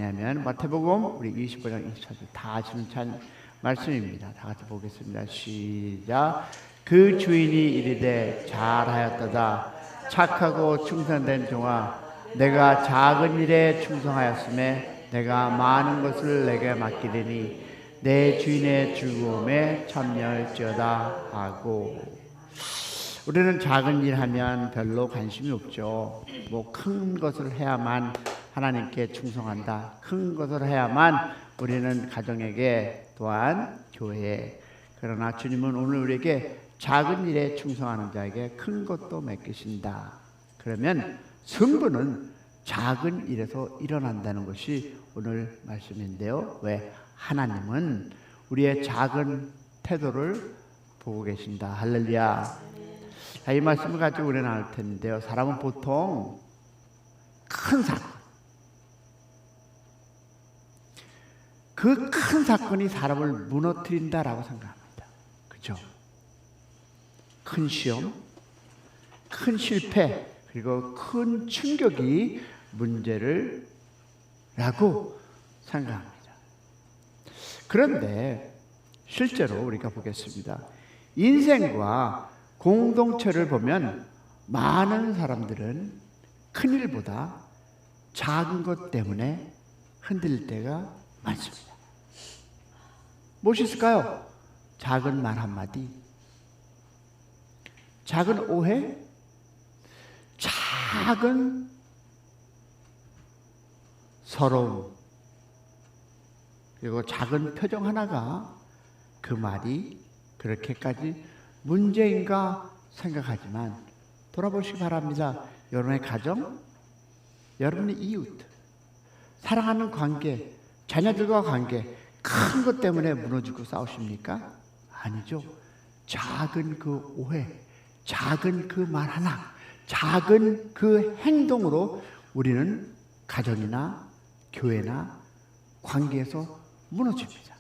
왜냐하면 마태복음 우리 25장 24절 다 아시는 잘 말씀입니다. 다 같이 보겠습니다. 시작. 그 주인이 이르되 잘하였도다 착하고 충성된 종아, 내가 작은 일에 충성하였음에 내가 많은 것을 내게 맡기리니 내 주인의 즐거움에 참여할지어다 하고. 우리는 작은 일 하면 별로 관심이 없죠. 뭐 큰 것을 해야만 하나님께 충성한다. 큰 것을 해야만 우리는 가정에게 또한 교회에. 그러나 주님은 오늘 우리에게 작은 일에 충성하는 자에게 큰 것도 맡기신다. 그러면 승부는 작은 일에서 일어난다는 것이 오늘 말씀인데요. 왜? 하나님은 우리의 작은 태도를 보고 계신다. 할렐루야. 자, 이 말씀을 가지고 우리는 나눌 텐데요. 사람은 보통 큰 사건, 그 큰 사건이 사람을 무너뜨린다라고 생각합니다. 그렇죠? 큰 시험, 큰 실패, 그리고 큰 충격이 문제를 라고 생각합니다. 그런데 실제로 우리가 보겠습니다. 인생과 공동체를 보면 많은 사람들은 큰 일보다 작은 것 때문에 흔들릴 때가 많습니다. 무엇이 있을까요? 작은 말 한마디, 작은 오해, 작은 서러움, 그리고 작은 표정 하나가 그 말이 그렇게까지 문제인가 생각하지만 돌아보시기 바랍니다. 여러분의 가정, 여러분의 이웃, 사랑하는 관계, 자녀들과 관계, 큰 것 때문에 무너지고 싸우십니까? 아니죠. 작은 그 오해, 작은 그 말 하나, 작은 그 행동으로 우리는 가정이나 교회나 관계에서 무너집니다.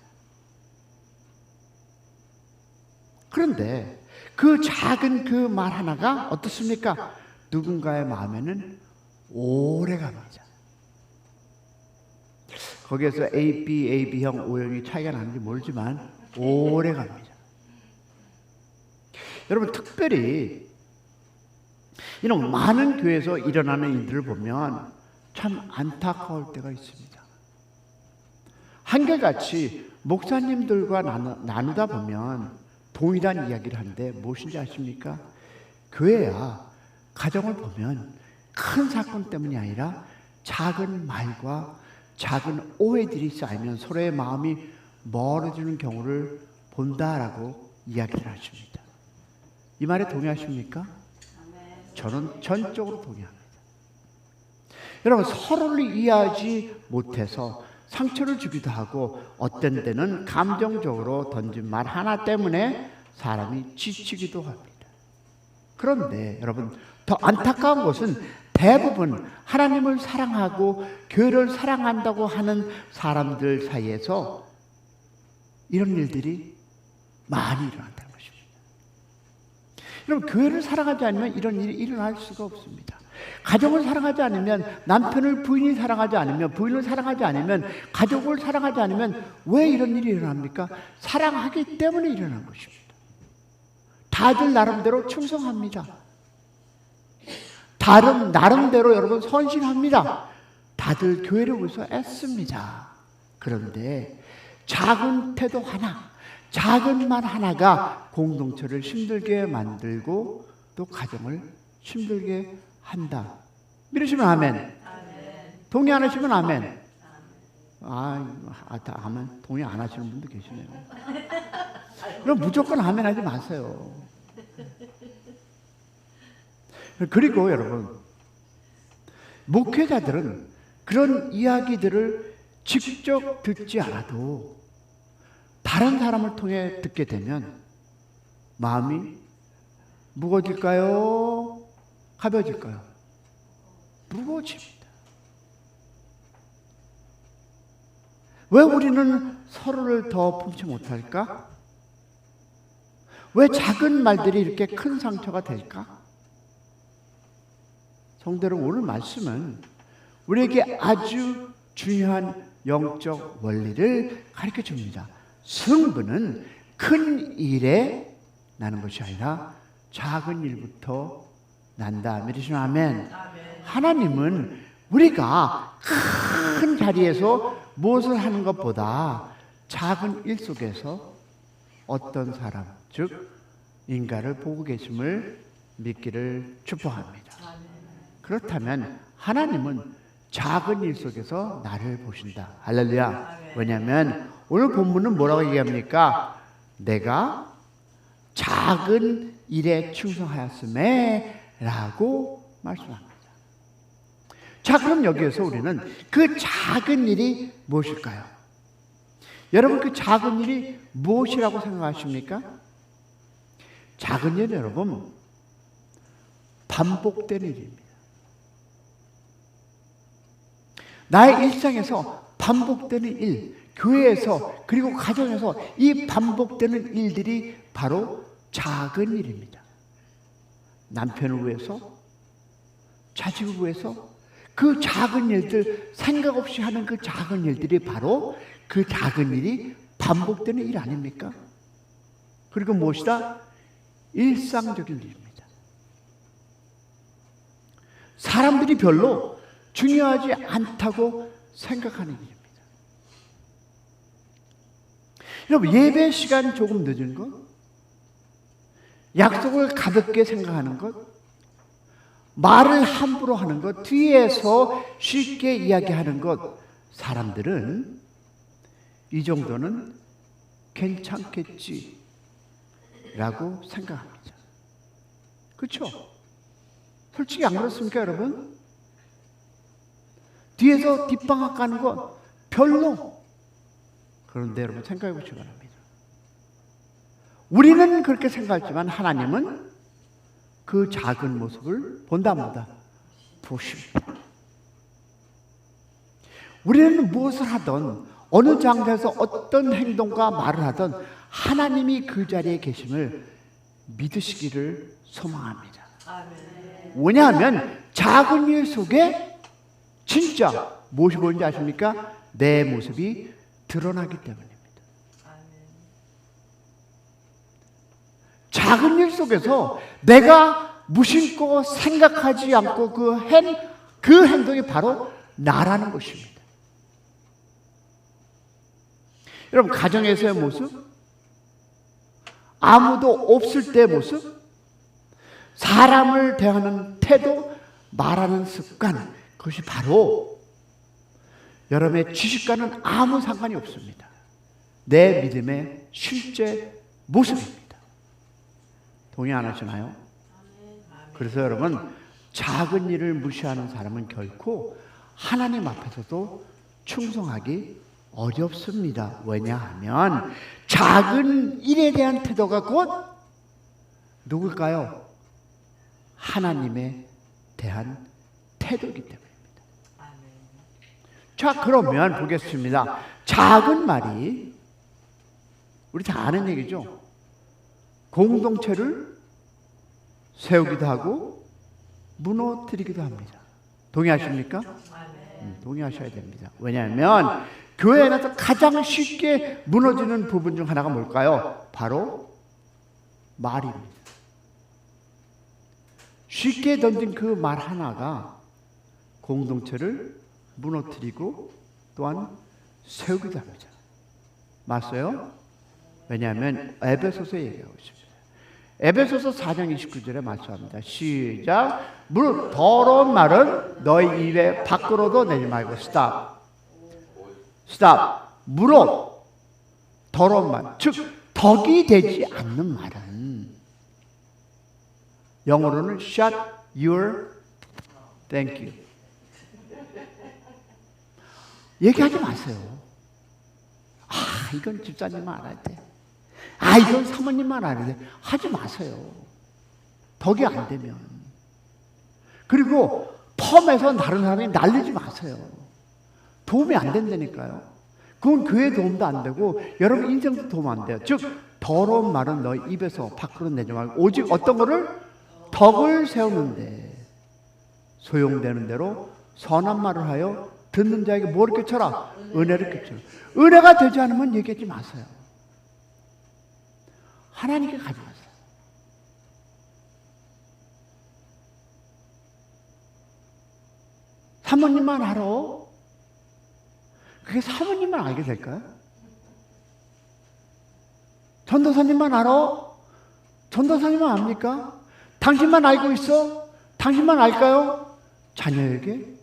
그런데 그 작은 그 말 하나가 어떻습니까? 누군가의 마음에는 오래 갑니다. 거기에서 AB형, O형이 차이가 나는지 모르지만 오래 갑니다. 여러분, 특별히 이런 많은 교회에서 일어나는 일들을 보면 참 안타까울 때가 있습니다. 한결같이 목사님들과 나누다 보면 동일한 이야기를 하는데 무엇인지 아십니까? 교회야 가정을 보면 큰 사건 때문이 아니라 작은 말과 작은 오해들이 쌓이면 서로의 마음이 멀어지는 경우를 본다라고 이야기를 하십니다. 이 말에 동의하십니까? 저는 전적으로 동의합니다. 여러분, 서로를 이해하지 못해서 상처를 주기도 하고 어떤 때는 감정적으로 던진 말 하나 때문에 사람이 지치기도 합니다. 그런데 여러분, 더 안타까운 것은 대부분 하나님을 사랑하고 교회를 사랑한다고 하는 사람들 사이에서 이런 일들이 많이 일어난다는 것입니다. 여러분, 교회를 사랑하지 않으면 이런 일이 일어날 수가 없습니다. 가정을 사랑하지 않으면, 남편을 부인이 사랑하지 않으면, 부인을 사랑하지 않으면, 가족을 사랑하지 않으면 왜 이런 일이 일어납니까? 사랑하기 때문에 일어난 것입니다. 다들 나름대로 충성합니다. 나름대로 여러분 헌신합니다. 다들 교회를 위해서 애씁니다. 그런데 작은 태도 하나, 작은 말 하나가 공동체를 힘들게 만들고 또 가정을 힘들게 한다. 믿으시면 아멘. 동의 안 하시면 아멘. 아멘. 동의 안 하시는 분도 계시네요. 그럼 무조건 아멘 하지 마세요. 그리고 여러분, 목회자들은 그런 이야기들을 직접 듣지 않아도 다른 사람을 통해 듣게 되면 마음이 무거워질까요? 가벼워질까요? 무거워집니다. 왜 우리는 서로를 더 품지 못할까? 왜 작은 말들이 이렇게 큰 상처가 될까? 성도 여러분, 오늘 말씀은 우리에게 아주 중요한 영적 원리를 가르쳐 줍니다. 승부는 큰 일에 나는 것이 아니라 작은 일부터 난다. 믿으시면 아멘. 하나님은 우리가 큰 자리에서 무엇을 하는 것보다 작은 일 속에서 어떤 사람, 즉 인간을 보고 계심을 믿기를 축복합니다. 그렇다면 하나님은 작은 일 속에서 나를 보신다. 할렐루야. 왜냐하면 오늘 본문은 뭐라고 얘기합니까? 내가 작은 일에 충성하였음에 라고 말씀합니다. 자, 그럼 여기에서 우리는 그 작은 일이 무엇일까요? 여러분, 그 작은 일이 무엇이라고 생각하십니까? 작은 일은 여러분 반복되는 일입니다. 나의 일상에서 반복되는 일, 교회에서 그리고 가정에서 이 반복되는 일들이 바로 작은 일입니다. 남편을 위해서, 자식을 위해서 그 작은 일들, 생각 없이 하는 그 작은 일들이 바로 그 작은 일이 반복되는 일 아닙니까? 그리고 무엇이다? 일상적인 일입니다. 사람들이 별로 중요하지 않다고 생각하는 일입니다. 여러분, 예배 시간 조금 늦은 것, 약속을 가볍게 생각하는 것, 말을 함부로 하는 것, 뒤에서 쉽게 이야기하는 것, 사람들은 이 정도는 괜찮겠지라고 생각합니다. 그렇죠? 솔직히 안 그렇습니까, 여러분? 뒤에서 뒷방학 가는 것 별로. 그런데 여러분 생각해 보시기 바랍니다. 우리는 그렇게 생각하지만 하나님은 그 작은 모습을 본다 못다 보십니다. 우리는 무엇을 하든 어느 장소에서 어떤 행동과 말을 하든 하나님이 그 자리에 계심을 믿으시기를 소망합니다. 왜냐하면 작은 일 속에 진짜 무엇이 보이는지 아십니까? 내 모습이 드러나기 때문입니다. 작은 일 속에서 내가 무심코 생각하지 않고 그 행동이 바로 나라는 것입니다. 여러분, 가정에서의 모습, 아무도 없을 때의 모습, 사람을 대하는 태도, 말하는 습관, 그것이 바로 여러분의 지식과는 아무 상관이 없습니다. 내 믿음의 실제 모습입니다. 동의 안 하시나요? 그래서 여러분, 작은 일을 무시하는 사람은 결코 하나님 앞에서도 충성하기 어렵습니다. 왜냐하면 작은 일에 대한 태도가 곧 누굴까요? 하나님에 대한 태도이기 때문입니다. 자, 그러면 보겠습니다. 작은 말이 우리 다 아는 얘기죠. 공동체를 세우기도 하고 무너뜨리기도 합니다. 동의하십니까? 동의하셔야 됩니다. 왜냐하면 교회 안에서 가장 쉽게 무너지는 부분 중 하나가 뭘까요? 바로 말입니다. 쉽게 던진 그 말 하나가 공동체를 무너뜨리고 또한 세우기도 합니다. 맞어요? 왜냐하면 에베소서에 얘기하고 있습니다. 에베소서 4장 29절에 말씀합니다. 시작. 무릇 더러운 말은 너희 입에 밖으로도 내지 말고 스탑. 무릇 더러운 말, 즉 덕이 되지 않는 말은 영어로는 shut your thank you. 얘기하지 마세요. 이건 집사님만 알아야 돼. 이건 사모님만 알아야 돼. 하지 마세요. 덕이 안 되면. 그리고 펌에서 다른 사람이 날리지 마세요. 도움이 안 된다니까요. 그건 교회 도움도 안 되고 여러분 인생도 도움 안 돼요. 즉 더러운 말은 너희 입에서 밖으로 내지 말고 오직 어떤 거를 덕을 세우는데 소용되는 대로 선한 말을 하여 듣는 자에게 뭐를 끼쳐라? 은혜를 끼쳐라. 은혜가 되지 않으면 얘기하지 마세요. 하나님께 가져가세요. 사모님만 알아? 그게 사모님만 알게 될까요? 전도사님만 알아? 전도사님만 압니까? 당신만 알고 있어? 당신만 알까요? 자녀에게?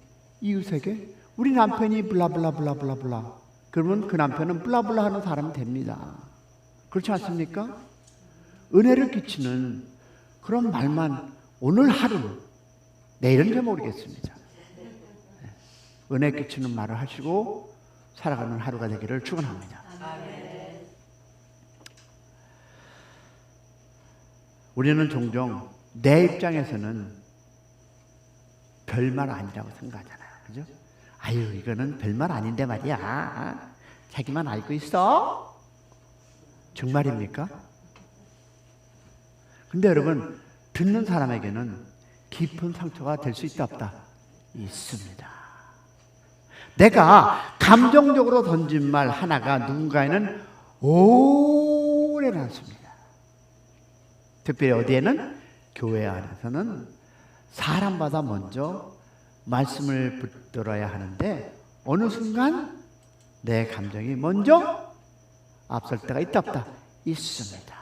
이웃에게? 우리 남편이 블라블라블라블라블라. 그러면 그 남편은 블라블라 하는 사람이 됩니다. 그렇지 않습니까? 은혜를 끼치는 그런 말만 오늘 하루, 내일은 잘 모르겠습니다. 은혜 끼치는 말을 하시고 살아가는 하루가 되기를 축원합니다. 우리는 종종 내 입장에서는 별말 아니라고 생각하잖아요. 그죠? 아유, 이거는 별말 아닌데 말이야. 자기만 알고 있어? 정말입니까? 근데 여러분, 듣는 사람에게는 깊은 상처가 될 수 있다 없다? 있습니다. 내가 감정적으로 던진 말 하나가 누군가에는 오래 남습니다. 특별히 어디에는? 교회 안에서는 사람마다 먼저 말씀을 붙들어야 하는데 어느 순간 내 감정이 먼저 앞설 때가 있다 없다? 있습니다.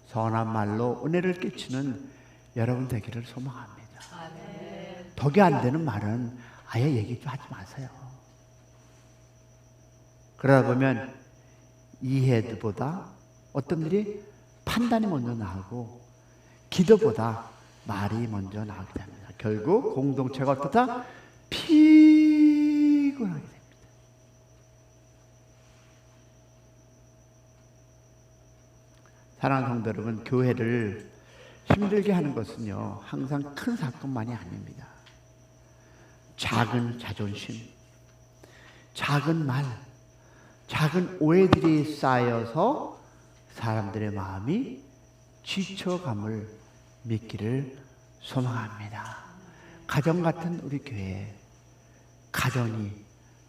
선한 말로 은혜를 끼치는 여러분 되기를 소망합니다. 덕이 안 되는 말은 아예 얘기 좀 하지 마세요. 그러다 보면 이해보다 어떤 일이 판단이 먼저 나오고 기도보다 말이 먼저 나오게 됩니다. 결국 공동체가 어떻다? 피곤하게 됩니다. 사랑하는 성도 여러분, 교회를 힘들게 하는 것은요, 항상 큰 사건만이 아닙니다. 작은 자존심, 작은 말, 작은 오해들이 쌓여서 사람들의 마음이 지쳐감을 믿기를 소망합니다. 가정 같은 우리 교회, 가정이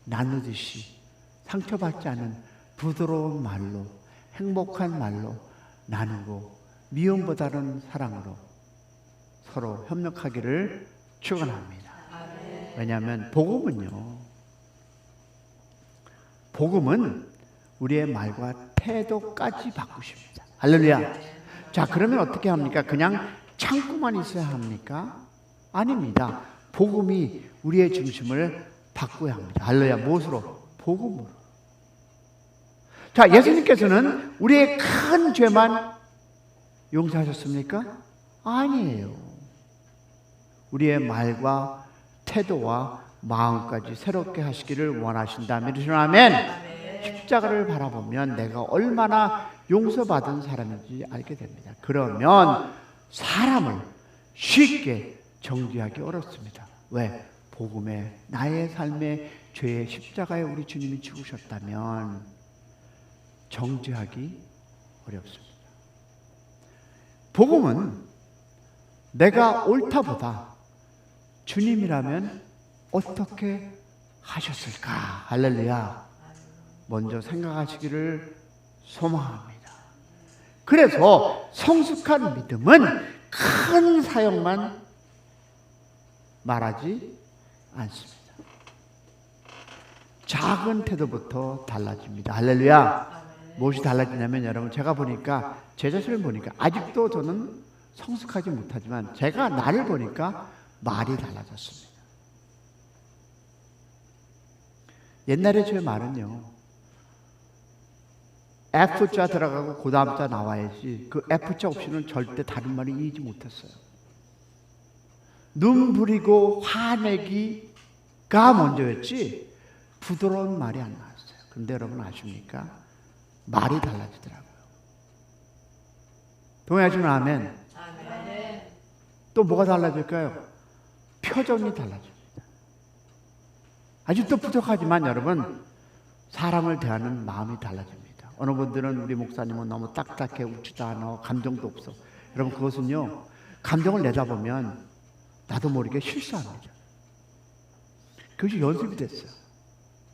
나누듯이 상처받지 않은 부드러운 말로, 행복한 말로 나누고 미움보다는 사랑으로 서로 협력하기를 축원합니다. 왜냐하면 복음은 우리의 말과 태도까지 바꾸십니다. 할렐루야. 자, 그러면 어떻게 합니까? 그냥 참고만 있어야 합니까? 아닙니다. 복음이 우리의 중심을 바꿔야 합니다. 할렐루야. 무엇으로? 복음으로. 자, 예수님께서는 우리의 큰 죄만 용서하셨습니까? 아니에요. 우리의 말과 태도와 마음까지 새롭게 하시기를 원하신다면, 아멘. 십자가를 바라보면 내가 얼마나 용서받은 사람인지 알게 됩니다. 그러면 사람을 쉽게 정죄하기 어렵습니다. 왜? 복음에 나의 삶의 죄의 십자가에 우리 주님이 죽으셨다면 정죄하기 어렵습니다. 복음은 내가 옳다보다 주님이라면 어떻게 하셨을까? 할렐루야. 먼저 생각하시기를 소망합니다. 그래서 성숙한 믿음은 큰 사역만 말하지 않습니다. 작은 태도부터 달라집니다. 할렐루야. 무엇이 달라지냐면 여러분, 제가 보니까 제 자신을 보니까 아직도 저는 성숙하지 못하지만 제가 나를 보니까 말이 달라졌습니다. 옛날에 제 말은요, F자 들어가고 그 다음 자 나와야지 그 F자 없이는 절대 다른 말을 이해하지 못했어요. 눈 부리고 화내기가 먼저였지 부드러운 말이 안 나왔어요. 근데 여러분 아십니까? 말이 달라지더라고요. 동의하시면 아멘. 또 뭐가 달라질까요? 표정이 달라집니다. 아직도 부족하지만 여러분, 사람을 대하는 마음이 달라집니다. 어느 분들은 우리 목사님은 너무 딱딱해, 웃지도 않아, 감정도 없어. 여러분, 그것은요, 감정을 내다보면 나도 모르게 실수합니다. 그것이 연습이 됐어요.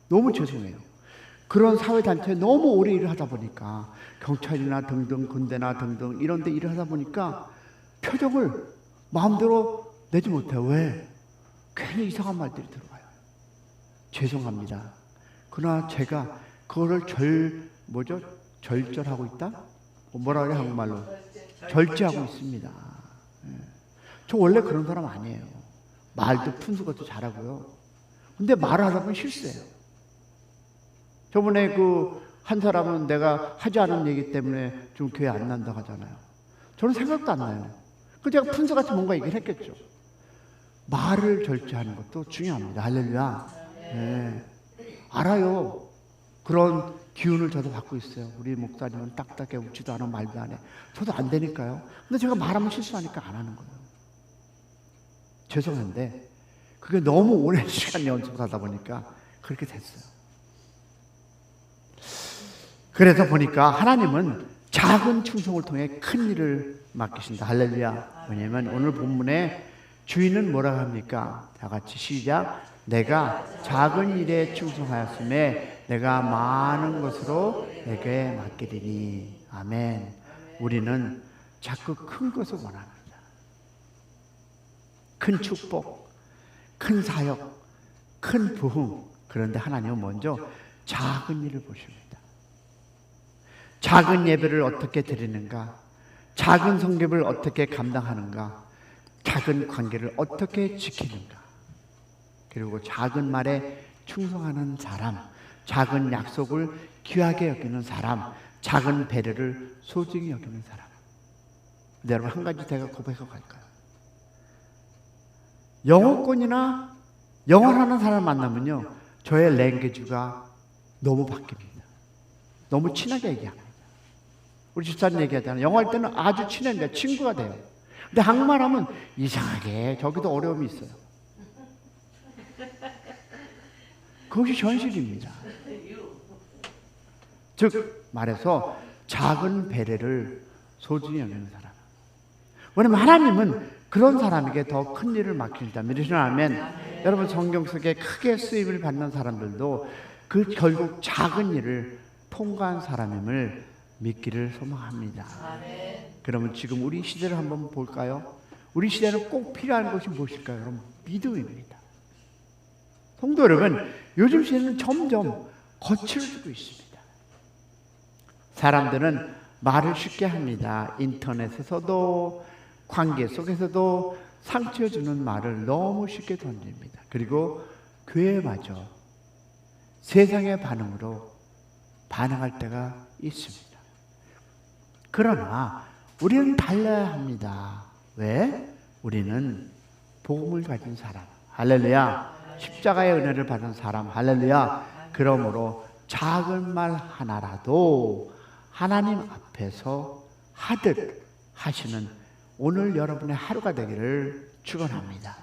너무 죄송해요. 그런 사회단체에 너무 오래 일을 하다 보니까 경찰이나 등등 군대나 등등 이런 데 일을 하다 보니까 표정을 마음대로 내지 못해요. 왜? 괜히 이상한 말들이 들어와요. 죄송합니다. 그러나 제가 그거를 절절하고 있다? 뭐라 그래 한국말로? 절제하고 있습니다. 저 원래 그런 사람 아니에요. 말도 푼수 것도 잘하고요. 근데 말을 하다 보면 실수해요. 저번에 한 사람은 내가 하지 않은 얘기 때문에 좀 교회 안 난다고 하잖아요. 저는 생각도 안 나요. 제가 푼수같이 뭔가 얘기를 했겠죠. 말을 절제하는 것도 중요합니다. 할렐루야. 네. 알아요. 그런 기운을 저도 받고 있어요. 우리 목사님은 딱딱해, 웃지도 않아, 말도 안 해. 저도 안 되니까요. 근데 제가 말하면 실수하니까 안 하는 거예요. 죄송한데 그게 너무 오랜 시간 연습하다 보니까 그렇게 됐어요. 그래서 보니까 하나님은 작은 충성을 통해 큰 일을 맡기신다. 할렐루야. 왜냐하면 오늘 본문에 주인은 뭐라고 합니까? 다 같이 시작. 내가 작은 일에 충성하였음에 내가 많은 것으로 내게 맡기리니. 아멘. 우리는 자꾸 큰 것을 원합니다. 큰 축복, 큰 사역, 큰 부흥. 그런데 하나님은 먼저 작은 일을 보십니다. 작은 예배를 어떻게 드리는가? 작은 성ገብ을 어떻게 감당하는가? 작은 관계를 어떻게 지키는가? 그리고 작은 말에 충성하는 사람, 작은 약속을 귀하게 여기는 사람, 작은 배려를 소중히 여기는 사람. 근데 여러분 한 가지 제가 고백하고 갈까요? 영어권이나 영어하는 사람 만나면요, 저의 랭귀지가 너무 바뀝니다. 너무 친하게 얘기합니다. 우리 집사님 얘기하잖아요. 영어 할 때는 아주 친합니다. 친구가 돼요. 근데 한국말하면 이상하게 저기도 어려움이 있어요. 그것이 현실입니다. 즉 말해서 작은 배려를 소중히 여기는 사람. 왜냐하면 하나님은 그런 사람에게 더 큰 일을 맡기신다. 믿으시면 여러분 성경 속에 크게 쓰임을 받는 사람들도 그 결국 작은 일을 통과한 사람임을 믿기를 소망합니다. 그러면 지금 우리 시대를 한번 볼까요? 우리 시대는 꼭 필요한 것이 무엇일까요? 여러분 믿음입니다. 성도 여러분, 요즘 시대는 점점 거칠어지고 있습니다. 사람들은 말을 쉽게 합니다. 인터넷에서도 관계 속에서도 상처 주는 말을 너무 쉽게 던집니다. 그리고 교회마저 세상의 반응으로 반응할 때가 있습니다. 그러나 우리는 달라야 합니다. 왜? 우리는 복음을 가진 사람, 할렐루야. 십자가의 은혜를 받은 사람, 할렐루야. 그러므로 작은 말 하나라도 하나님 앞에서 하듯 하시는 오늘 여러분의 하루가 되기를 축원합니다.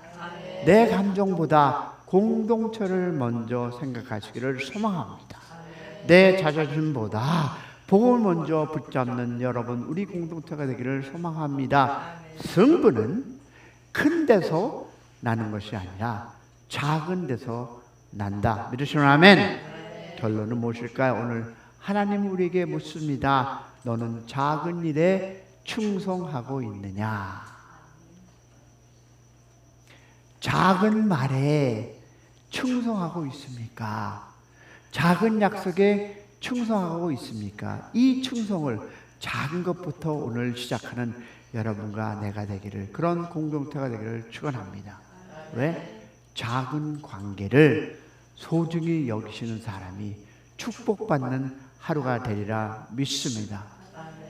내 감정보다 공동체를 먼저 생각하시기를 소망합니다. 내 자존심보다 복음을 먼저 붙잡는 여러분, 우리 공동체가 되기를 소망합니다. 승부는 큰 데서 나는 것이 아니라 작은 데서 난다. 믿으시면 아멘. 결론은 무엇일까요? 오늘 하나님 우리에게 묻습니다. 너는 작은 일에 충성하고 있느냐? 작은 말에 충성하고 있습니까? 작은 약속에 충성하고 있습니까? 이 충성을 작은 것부터 오늘 시작하는 여러분과 내가 되기를, 그런 공동체가 되기를 축원합니다. 왜? 작은 관계를 소중히 여기시는 사람이 축복받는 하루가 되리라 믿습니다.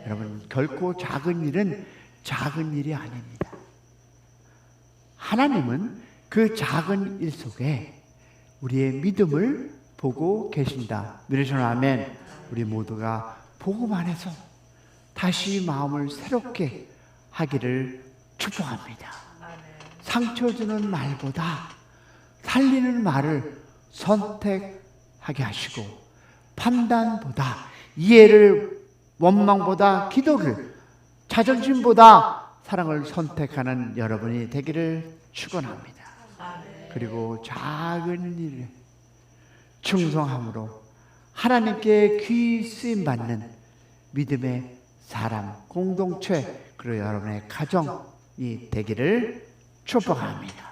여러분, 결코 작은 일은 작은 일이 아닙니다. 하나님은 그 작은 일 속에 우리의 믿음을 보고 계신다. 믿으시면 아멘. 우리 모두가 복음 안에서 다시 마음을 새롭게 하기를 축복합니다. 상처 주는 말보다 살리는 말을 선택하게 하시고, 판단보다 이해를, 원망보다 기도를, 자존심보다 사랑을 선택하는 여러분이 되기를 축원합니다. 그리고 작은 일에 충성함으로 하나님께 귀 쓰임 받는 믿음의 사람, 공동체, 그리고 여러분의 가정이 되기를 축복합니다.